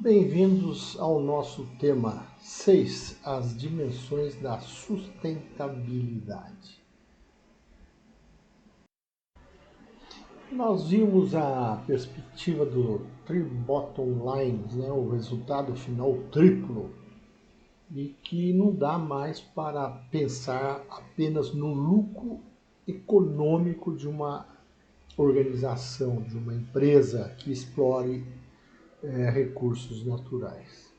Bem-vindos ao nosso tema 6, as dimensões da sustentabilidade. Nós vimos a perspectiva do bottom line, o resultado final triplo, e que não dá mais para pensar apenas no lucro econômico de uma organização, de uma empresa que explore recursos naturais.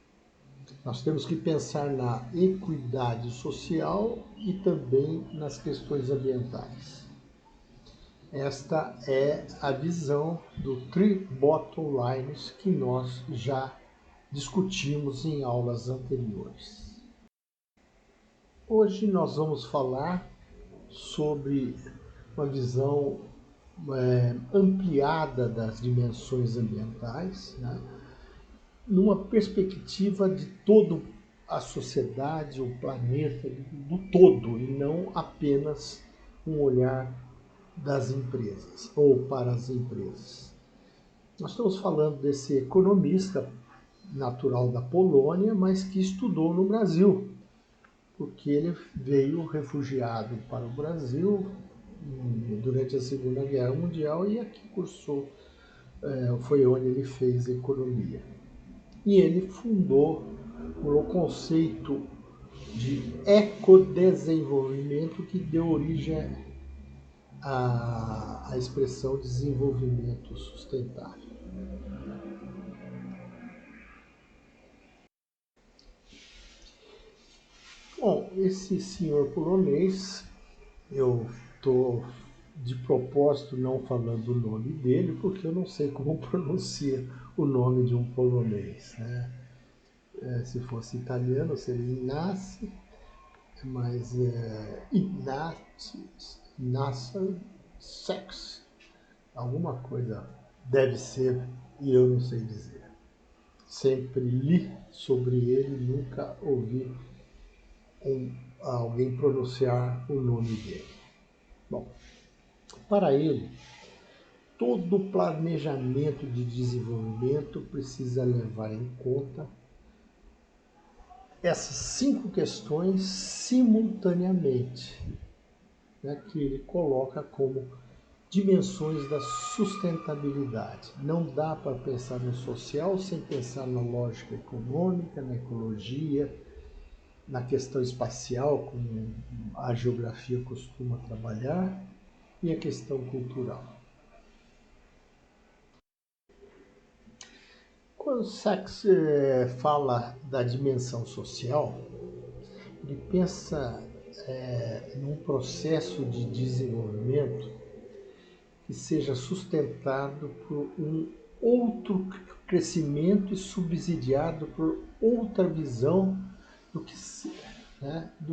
Nós temos que pensar na equidade social e também nas questões ambientais. Esta é a visão do Three Bottom Lines que nós já discutimos em aulas anteriores. Hoje nós vamos falar sobre uma visão ampliada das dimensões ambientais, numa perspectiva de toda a sociedade, o planeta, do todo, e não apenas um olhar das empresas ou para as empresas. Nós estamos falando desse economista natural da Polônia, mas que estudou no Brasil, porque ele veio refugiado para o Brasil durante a Segunda Guerra Mundial e aqui cursou, foi onde ele fez economia. E ele fundou o conceito de ecodesenvolvimento que deu origem à expressão desenvolvimento sustentável. Bom, esse senhor polonês, eu estou de propósito não falando o nome dele, porque eu não sei como pronuncia o nome de um polonês, se fosse italiano seria Inácio, mas Inácio Sex, alguma coisa deve ser, e eu não sei dizer. Sempre li sobre ele, nunca ouvi alguém pronunciar o nome dele. Bom, para ele, todo planejamento de desenvolvimento precisa levar em conta essas 5 questões simultaneamente, que ele coloca como dimensões da sustentabilidade. Não dá para pensar no social sem pensar na lógica econômica, na ecologia, na questão espacial, como a geografia costuma trabalhar, e a questão cultural. Quando Sachs fala da dimensão social, ele pensa num processo de desenvolvimento que seja sustentado por um outro crescimento e subsidiado por outra visão do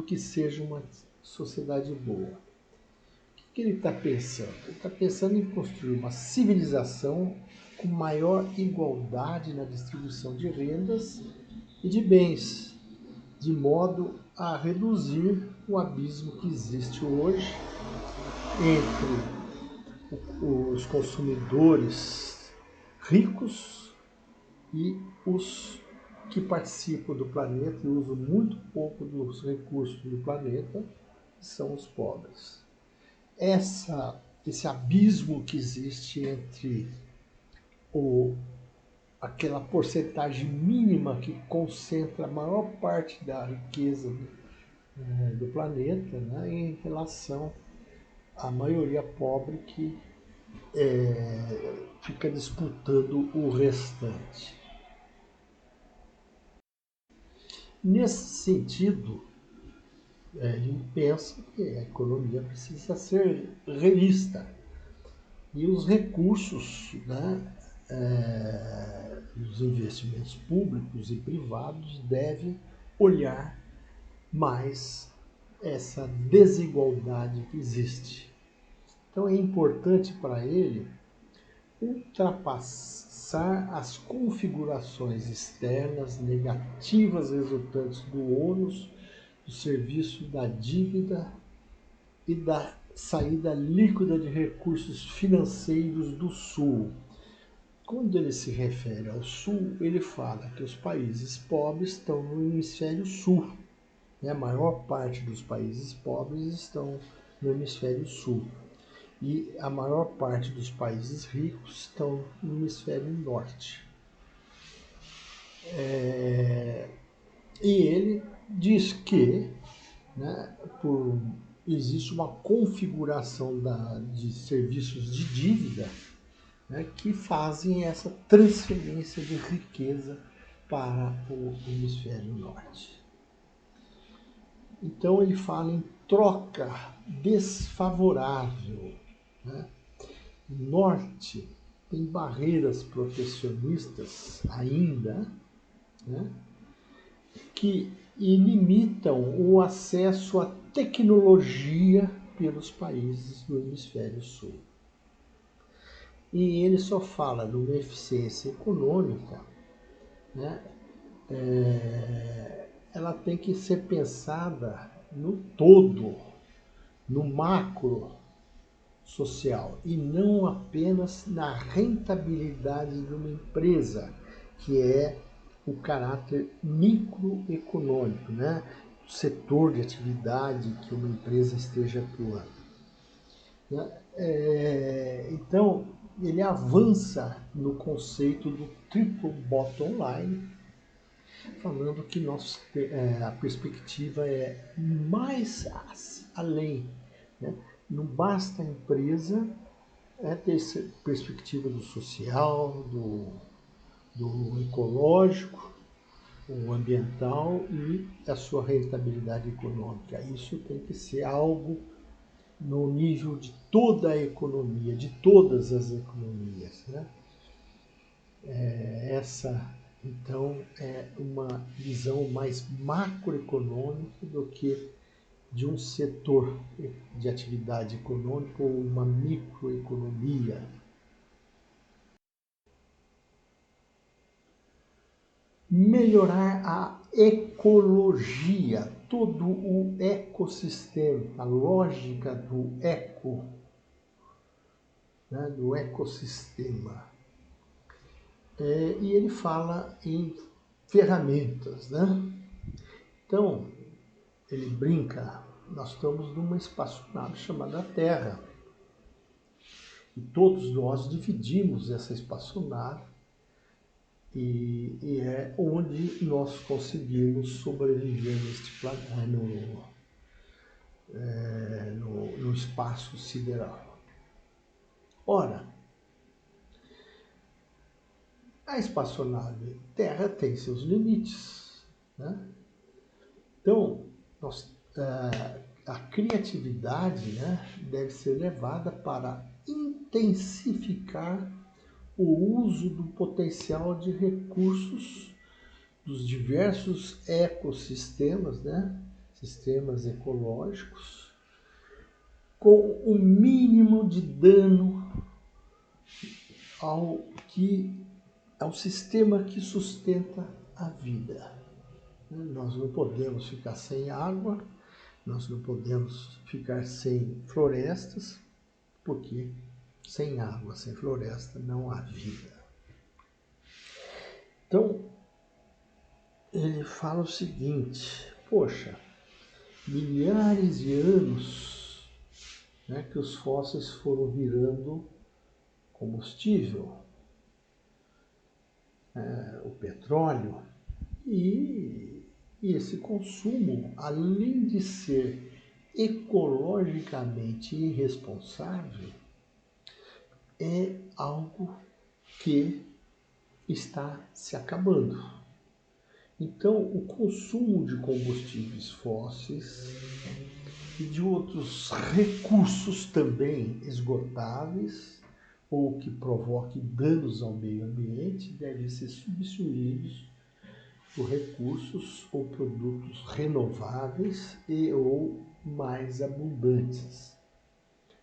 que seja uma sociedade boa. O que ele está pensando? Ele está pensando em construir uma civilização com maior igualdade na distribuição de rendas e de bens, de modo a reduzir o abismo que existe hoje entre os consumidores ricos e os que participam do planeta e usam muito pouco dos recursos do planeta, que são os pobres. Esse abismo que existe entre aquela porcentagem mínima que concentra a maior parte da riqueza do planeta, em relação à maioria pobre que fica disputando o restante. Nesse sentido, ele pensa que a economia precisa ser revista e os recursos, os investimentos públicos e privados devem olhar mais essa desigualdade que existe. Então é importante para ele ultrapassar as configurações externas negativas resultantes do ônus, do serviço da dívida e da saída líquida de recursos financeiros do Sul. Quando ele se refere ao sul, ele fala que os países pobres estão no hemisfério sul. A maior parte dos países pobres estão no hemisfério sul. E a maior parte dos países ricos estão no hemisfério norte. E ele diz que, né, existe uma configuração de serviços de dívida, né, que fazem essa transferência de riqueza para o hemisfério norte. Então ele fala em troca desfavorável, né? O norte tem barreiras protecionistas ainda, né, que limitam o acesso à tecnologia pelos países do hemisfério sul. E ele só fala de uma eficiência econômica, né? Ela tem que ser pensada no todo, no macro social, e não apenas na rentabilidade de uma empresa, que é o caráter microeconômico, né? O setor de atividade que uma empresa esteja atuando. Então, ele avança no conceito do triple bottom line, falando que a perspectiva é mais além, né? Não basta a empresa ter perspectiva do social, do ecológico, o ambiental e a sua rentabilidade econômica. Isso tem que ser algo no nível de toda a economia, de todas as economias, né? Essa, então, é uma visão mais macroeconômica do que de um setor de atividade econômica ou uma microeconomia. Melhorar a ecologia, todo o ecossistema, a lógica do eco, né, do ecossistema. E ele fala em ferramentas, né? Então, ele brinca, nós estamos numa espaçonave chamada Terra. E todos nós dividimos essa espaçonave e é onde nós conseguimos sobreviver neste planeta, no espaço sideral. Ora, a espaçonave Terra tem seus limites, né? Então, a criatividade, né, deve ser levada para intensificar o uso do potencial de recursos dos diversos ecossistemas, né, sistemas ecológicos, com o mínimo de dano ao sistema que sustenta a vida. Nós não podemos ficar sem água, nós não podemos ficar sem florestas, porque sem água, sem floresta, não há vida. Então, ele fala o seguinte, poxa, milhares de anos, né, que os fósseis foram virando combustível, o petróleo, e esse consumo, além de ser ecologicamente irresponsável, é algo que está se acabando. Então, o consumo de combustíveis fósseis e de outros recursos também esgotáveis ou que provoquem danos ao meio ambiente devem ser substituídos por recursos ou produtos renováveis e ou mais abundantes,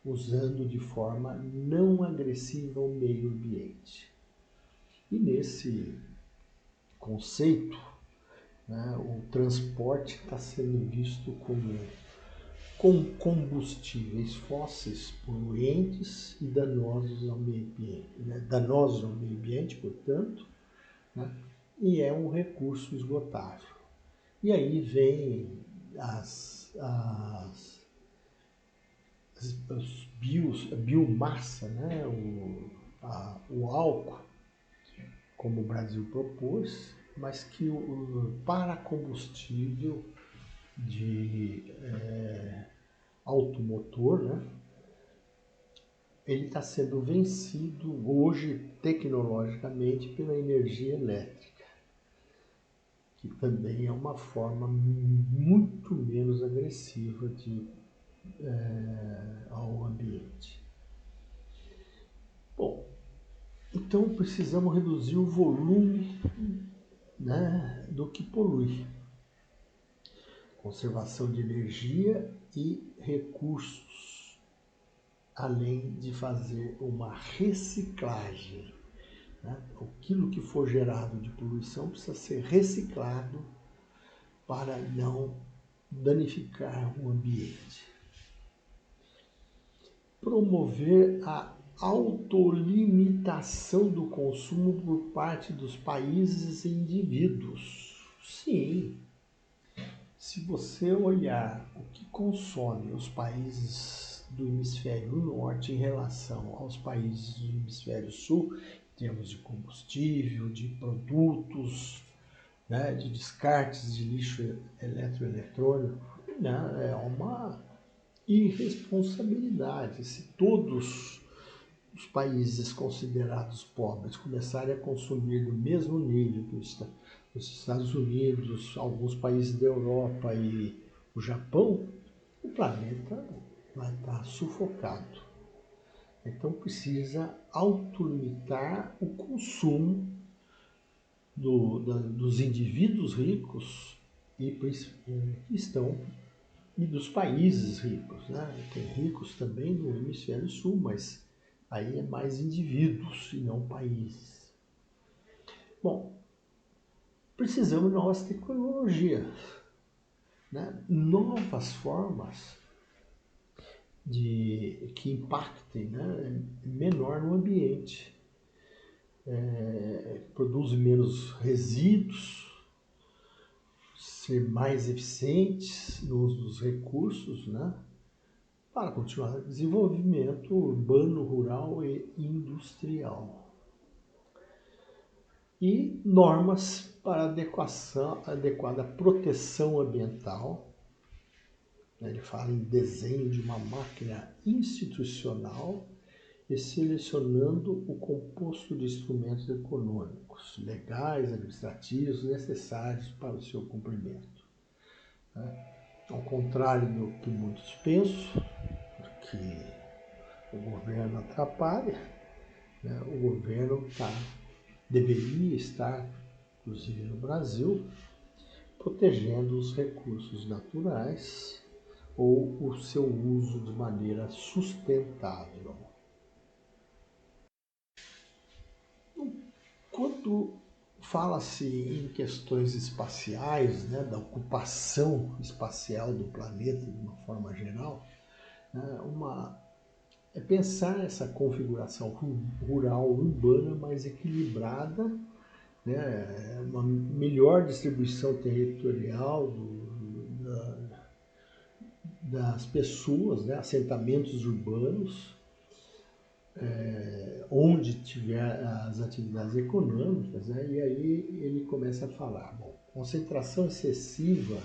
usando de forma não agressiva ao meio ambiente. E nesse conceito, né, o transporte está sendo visto como com combustíveis fósseis poluentes e danosos ao meio ambiente, né? Danosos ao meio ambiente, portanto, né? E é um recurso esgotável. E aí vem a biomassa, né? O álcool, como o Brasil propôs, mas que para combustível de automotor, né? Ele está sendo vencido hoje tecnologicamente pela energia elétrica, que também é uma forma muito menos agressiva ao ambiente. Bom, então precisamos reduzir o volume, né, do que polui. Conservação de energia e recursos, além de fazer uma reciclagem. Né? Aquilo que for gerado de poluição precisa ser reciclado para não danificar o ambiente. Promover a autolimitação do consumo por parte dos países e indivíduos. Sim, se você olhar o que consomem os países do hemisfério norte em relação aos países do hemisfério sul, em termos de combustível, de produtos, né, de descartes de lixo eletroeletrônico, né, é uma irresponsabilidade. Se todos os países considerados pobres começarem a consumir no mesmo nível que os Estados Unidos, alguns países da Europa e o Japão, o planeta vai estar sufocado. Então precisa autolimitar o consumo dos indivíduos ricos e dos países ricos, né? Tem ricos também no hemisfério sul, mas aí é mais indivíduos e não países. Bom, precisamos de novas tecnologias, né? Novas formas que impactem, né? Menor no ambiente, produzem menos resíduos, ser mais eficientes no uso dos recursos, né? Para continuar o desenvolvimento urbano, rural e industrial. E normas para adequada proteção ambiental. Ele fala em desenho de uma máquina institucional e selecionando o composto de instrumentos econômicos, legais, administrativos necessários para o seu cumprimento. Ao contrário do que muitos pensam, que o governo atrapalha, né? O governo deveria estar, inclusive no Brasil, protegendo os recursos naturais ou o seu uso de maneira sustentável. Quando fala-se em questões espaciais, né, da ocupação espacial do planeta de uma forma geral, né, é pensar essa configuração rural urbana mais equilibrada, né, uma melhor distribuição territorial das pessoas, né, assentamentos urbanos, onde tiver as atividades econômicas, né, e aí ele começa a falar, bom, concentração excessiva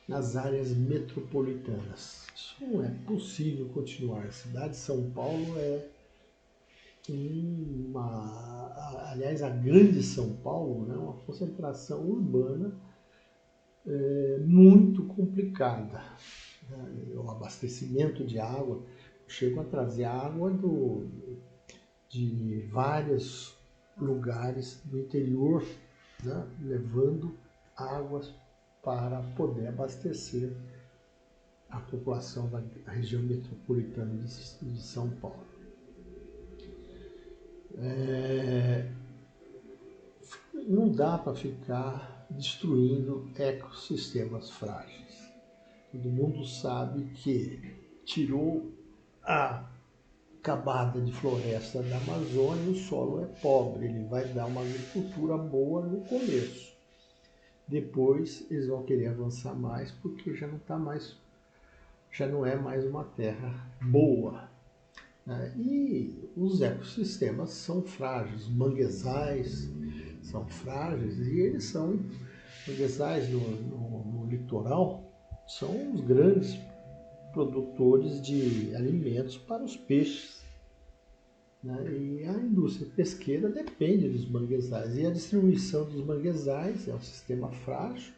nas áreas metropolitanas. Isso não é possível continuar. A cidade de São Paulo aliás, a grande São Paulo, né, uma concentração urbana muito complicada. Né? O abastecimento de água, chegam a trazer água de vários lugares do interior, né, levando águas para poder abastecer a população da região metropolitana de São Paulo. Não dá para ficar destruindo ecossistemas frágeis. Todo mundo sabe que tirou a camada de floresta da Amazônia, o solo é pobre, ele vai dar uma agricultura boa no começo. Depois eles vão querer avançar mais porque já não é mais uma terra boa, né? E os ecossistemas são frágeis, os manguezais são frágeis e eles são manguezais no litoral, são os grandes produtores de alimentos para os peixes, né? E a indústria pesqueira depende dos manguezais e a distribuição dos manguezais é um sistema frágil,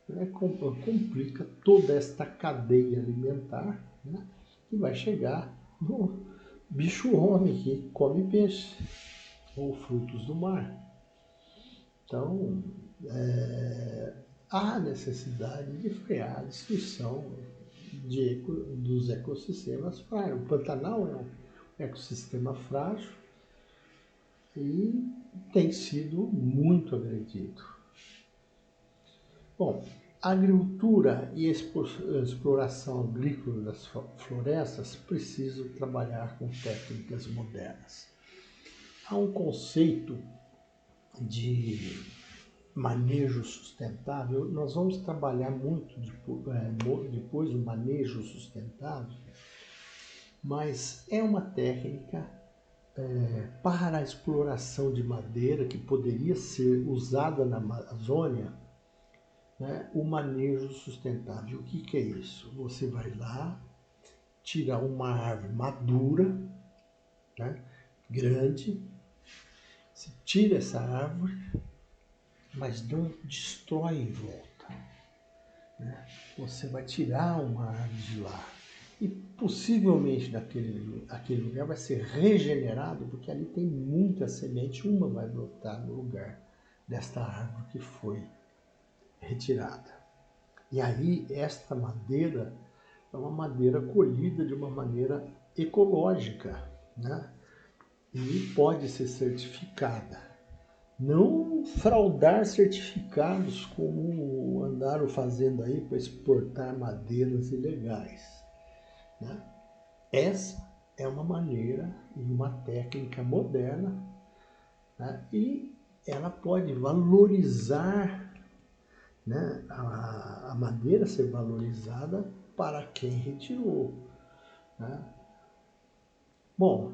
né? Complica toda esta cadeia alimentar, né? Que vai chegar no bicho-homem que come peixe ou frutos do mar. Então, há necessidade de frear a destruição dos ecossistemas frágeis. O Pantanal é um ecossistema frágil e tem sido muito agredido. Bom, a agricultura e a exploração agrícola das florestas precisam trabalhar com técnicas modernas. Há um conceito de manejo sustentável, nós vamos trabalhar muito depois o manejo sustentável, mas é uma técnica para a exploração de madeira que poderia ser usada na Amazônia, né? O manejo sustentável. O que é isso? Você vai lá, tira uma árvore madura, né? Grande, você tira essa árvore, mas não destrói em volta, né? Você vai tirar uma árvore de lá e possivelmente aquele lugar vai ser regenerado, porque ali tem muita semente, uma vai brotar no lugar desta árvore que foi retirada. E aí esta madeira é uma madeira colhida de uma maneira ecológica, né? E pode ser certificada. Não fraudar certificados como andaram fazendo aí para exportar madeiras ilegais, né? Essa é uma maneira e uma técnica moderna, né? E ela pode valorizar, né? A madeira ser valorizada para quem retirou, né? Bom,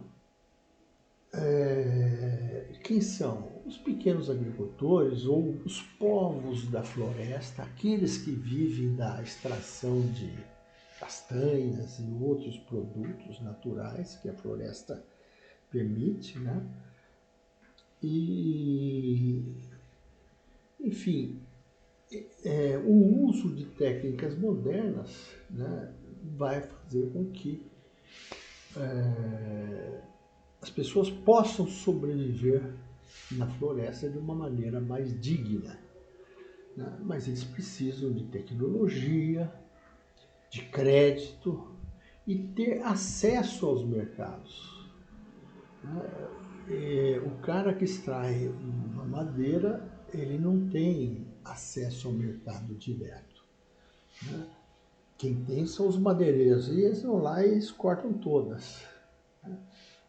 quem são? Os pequenos agricultores ou os povos da floresta, aqueles que vivem da extração de castanhas e outros produtos naturais que a floresta permite, né? E, enfim, o uso de técnicas modernas, né, vai fazer com que as pessoas possam sobreviver na floresta de uma maneira mais digna, né? Mas eles precisam de tecnologia, de crédito e ter acesso aos mercados. O cara que extrai uma madeira, ele não tem acesso ao mercado direto, né? Quem tem são os madeireiros, e eles vão lá e eles cortam todas, né?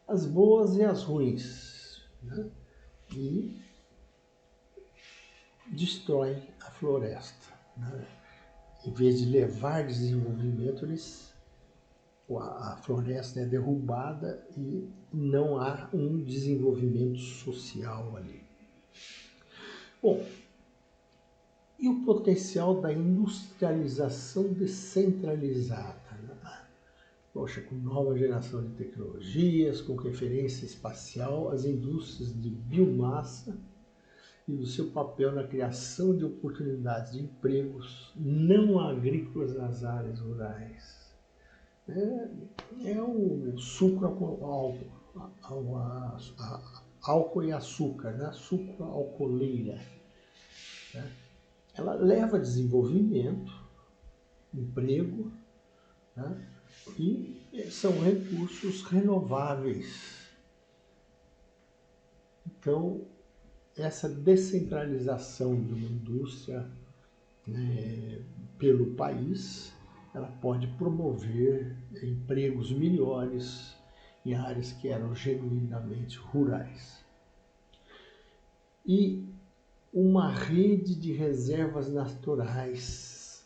As boas e as ruins, né? E destroem a floresta, né? Em vez de levar desenvolvimento, a floresta é derrubada e não há um desenvolvimento social ali. Bom, e o potencial da industrialização descentralizada, né? Poxa, com nova geração de tecnologias, com referência espacial, as indústrias de biomassa e do seu papel na criação de oportunidades de empregos não agrícolas nas áreas rurais. É o álcool e açúcar, né? Sucroalcooleira, né? Ela leva a desenvolvimento, emprego, né? E são recursos renováveis. Então, essa descentralização de uma indústria, né, pelo país ela pode promover empregos melhores em áreas que eram genuinamente rurais. E uma rede de reservas naturais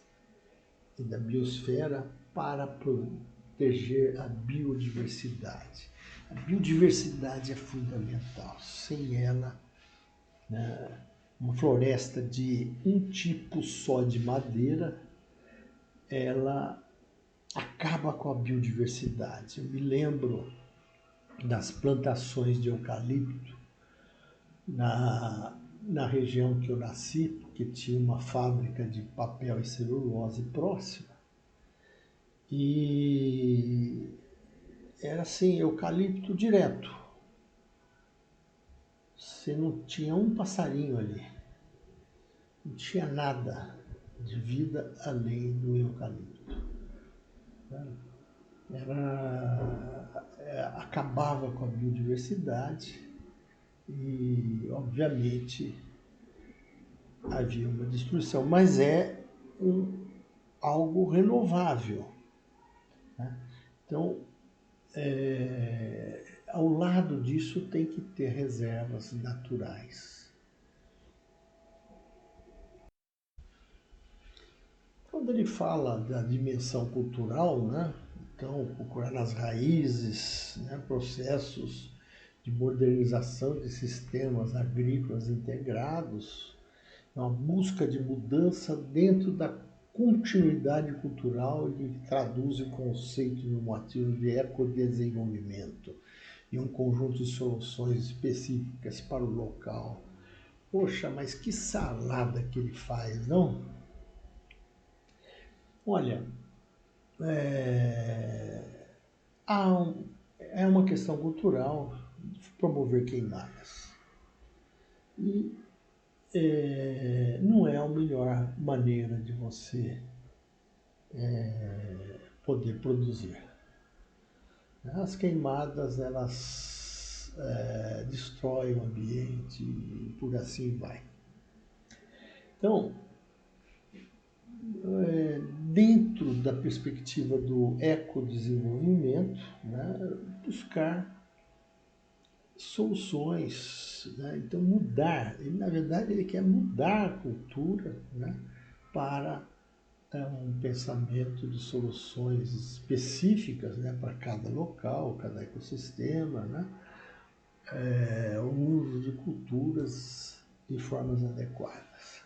e da biosfera para proteger a biodiversidade. A biodiversidade é fundamental. Sem ela, né, uma floresta de um tipo só de madeira, ela acaba com a biodiversidade. Eu me lembro das plantações de eucalipto na região que eu nasci, porque tinha uma fábrica de papel e celulose próxima. E era assim, eucalipto direto. Você não tinha um passarinho ali. Não tinha nada de vida além do eucalipto. Acabava com a biodiversidade e, obviamente, havia uma destruição, mas é algo renovável. Né? Então, ao lado disso tem que ter reservas naturais. Quando ele fala da dimensão cultural, né? Então, procurar nas raízes, né? Processos de modernização de sistemas agrícolas integrados, é uma busca de mudança dentro da continuidade cultural e que traduz o conceito normativo de ecodesenvolvimento e um conjunto de soluções específicas para o local. Poxa, mas que salada que ele faz, não? Olha, é uma questão cultural de promover queimadas. E não é a melhor maneira de você poder produzir. As queimadas, elas destroem o ambiente e por assim vai. Então, dentro da perspectiva do ecodesenvolvimento, né, buscar soluções, né? Então mudar, ele, na verdade ele quer mudar a cultura, né, para um pensamento de soluções específicas, né, para cada local, cada ecossistema, né, o uso de culturas de formas adequadas.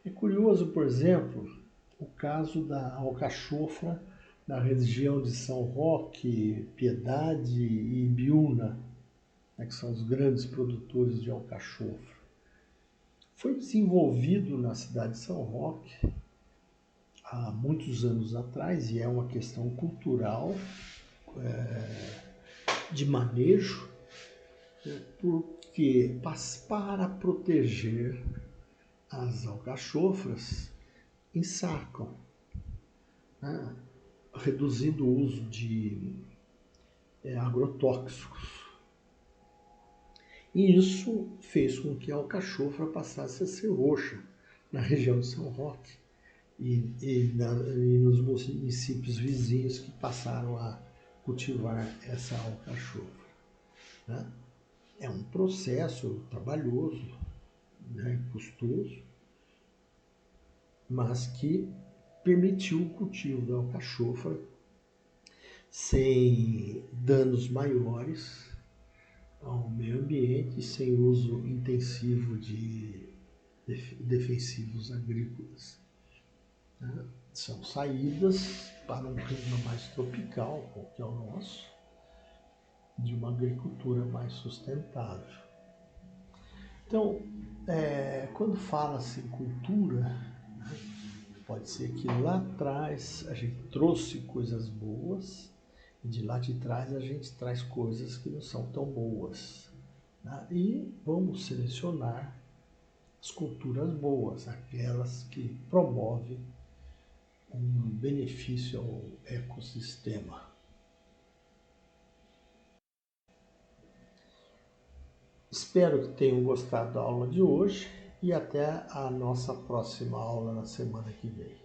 É curioso, por exemplo, o caso da alcachofra na região de São Roque, Piedade e Ibiúna, né, que são os grandes produtores de alcachofra. Foi desenvolvido na cidade de São Roque há muitos anos atrás e é uma questão cultural de manejo, porque para proteger as alcachofras ensacam, né, reduzindo o uso de agrotóxicos. E isso fez com que a alcachofra passasse a ser roxa na região de São Roque e nos municípios vizinhos que passaram a cultivar essa alcachofra. Né? É um processo trabalhoso, né, custoso, mas que permitiu o cultivo da alcachofra sem danos maiores ao meio ambiente, sem uso intensivo de defensivos agrícolas. Né? São saídas para um clima mais tropical, que é o nosso, de uma agricultura mais sustentável. Então, quando fala-se em cultura, né, pode ser que lá atrás a gente trouxe coisas boas e de lá de trás a gente traz coisas que não são tão boas. Né? E vamos selecionar as culturas boas, aquelas que promovem um benefício ao ecossistema. Espero que tenham gostado da aula de hoje e até a nossa próxima aula na semana que vem.